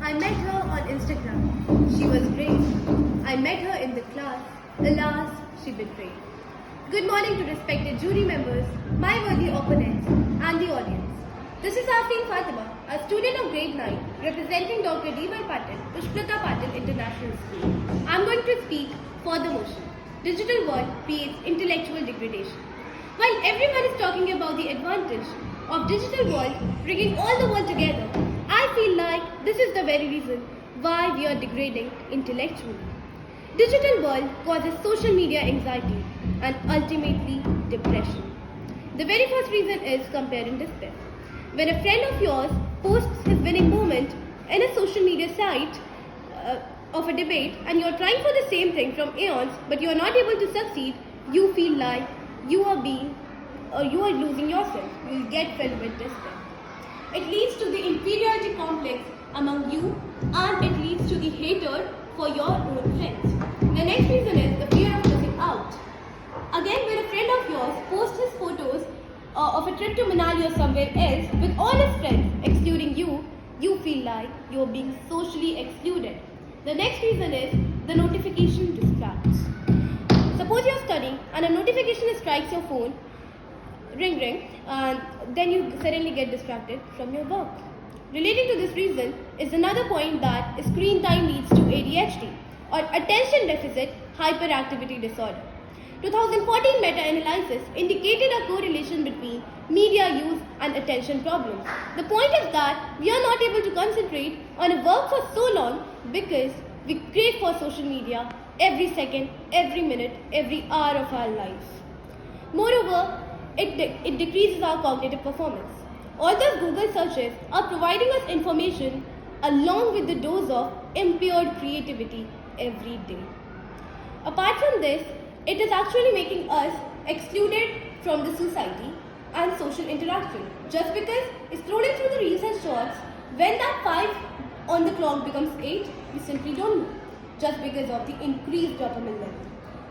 I met her on Instagram. She was great. I met her in the class. Alas, she betrayed. Good morning to respected jury members, my worthy opponents, and the audience. This is FATIMA, a student of grade 9, representing Dr. D.Y. Patil, Pushpita Patil International School. I am going to speak for the motion. Digital world creates intellectual degradation. While everyone is talking about the advantage of digital world bringing all the world together, I feel like this is the very reason why we are degrading intellectually. Digital world causes social media anxiety and ultimately depression. The very first reason is compare and despair. When a friend of yours posts his winning moment in a social media site of a debate and you are trying for the same thing from eons but you are not able to succeed, you feel like you are losing yourself. You will get filled with despair. It leads to the inferiority complex among you and it leads to the hatred for your own friends. The next reason is the fear of missing out. Again, when a friend of yours posts his photos of a trip to Manali or somewhere else with all his friends, excluding you, you feel like you are being socially excluded. The next reason is the notification distracts. Suppose you are studying and a notification strikes your phone, ring ring, and then you suddenly get distracted from your work. Relating to this reason is another point that screen time leads to ADHD or attention deficit hyperactivity disorder. 2014 meta-analysis indicated a correlation between media use and attention problems. The point is that we are not able to concentrate on a work for so long because we crave for social media every second, every minute, every hour of our lives. Moreover, it decreases our cognitive performance. Although Google searches are providing us information along with the dose of impaired creativity every day. Apart from this, it is actually making us excluded from the society and social interaction. Just because scrolling through the reels and shorts, when that 5 on the clock becomes 8, we simply don't know. Just because of the increased dopamine level.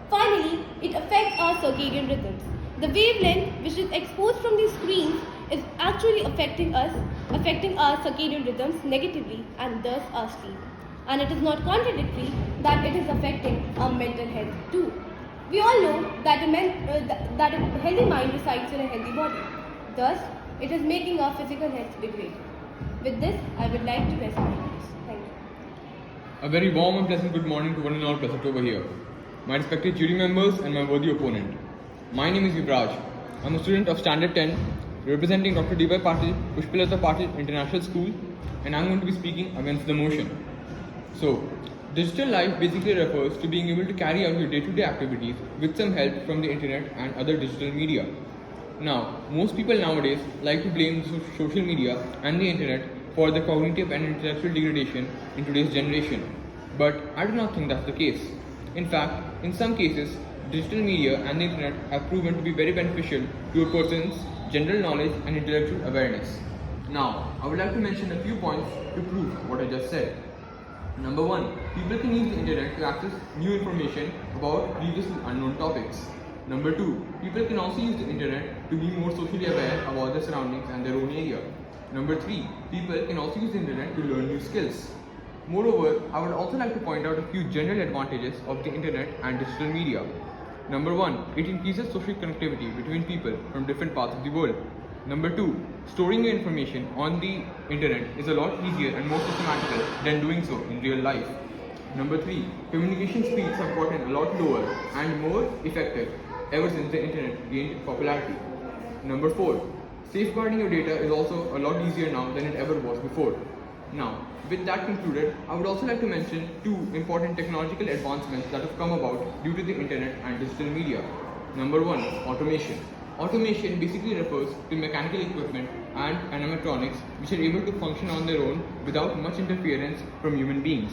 Finally, it affects our circadian rhythms. The wavelength which is exposed from these screens is actually affecting our circadian rhythms negatively and thus our sleep. And it is not contradictory that it is affecting our mental health too. We all know that a healthy mind resides in a healthy body. Thus, it is making our physical health degrade. With this, I would like to rest my case. Thank you. A very warm and pleasant good morning to one and all present over here. My respected jury members and my worthy opponent. My name is YUVRAJ. I'm a student of Standard 10, representing Dr. D.Y. Patil, Pushpita Patil International School, and I'm going to be speaking against the motion. So, digital life basically refers to being able to carry out your day-to-day activities with some help from the internet and other digital media. Now, most people nowadays like to blame social media and the internet for the cognitive and intellectual degradation in today's generation. But I do not think that's the case. In fact, in some cases, digital media and the internet have proven to be very beneficial to a person's general knowledge and intellectual awareness. Now, I would like to mention a few points to prove what I just said. Number 1, people can use the internet to access new information about previously unknown topics. Number 2, people can also use the internet to be more socially aware about their surroundings and their own area. Number 3, people can also use the internet to learn new skills. Moreover, I would also like to point out a few general advantages of the internet and digital media. Number 1, it increases social connectivity between people from different parts of the world. Number 2, storing your information on the internet is a lot easier and more systematical than doing so in real life. Number 3, communication speeds have gotten a lot lower and more effective ever since the internet gained popularity. Number 4, safeguarding your data is also a lot easier now than it ever was before. Now, with that concluded, I would also like to mention 2 important technological advancements that have come about due to the internet and digital media. Number 1, automation. Automation basically refers to mechanical equipment and animatronics which are able to function on their own without much interference from human beings.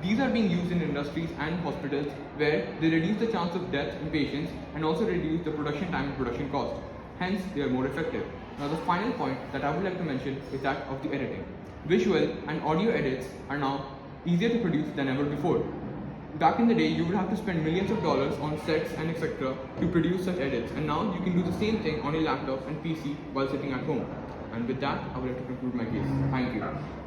These are being used in industries and hospitals where they reduce the chance of death in patients and also reduce the production time and production cost. Hence, they are more effective. Now, the final point that I would like to mention is that of the editing. Visual and audio edits are now easier to produce than ever before. Back in the day, you would have to spend millions of dollars on sets and etc. to produce such edits, and now you can do the same thing on your laptop and PC while sitting at home. And with that, I would like to conclude my case. Thank you.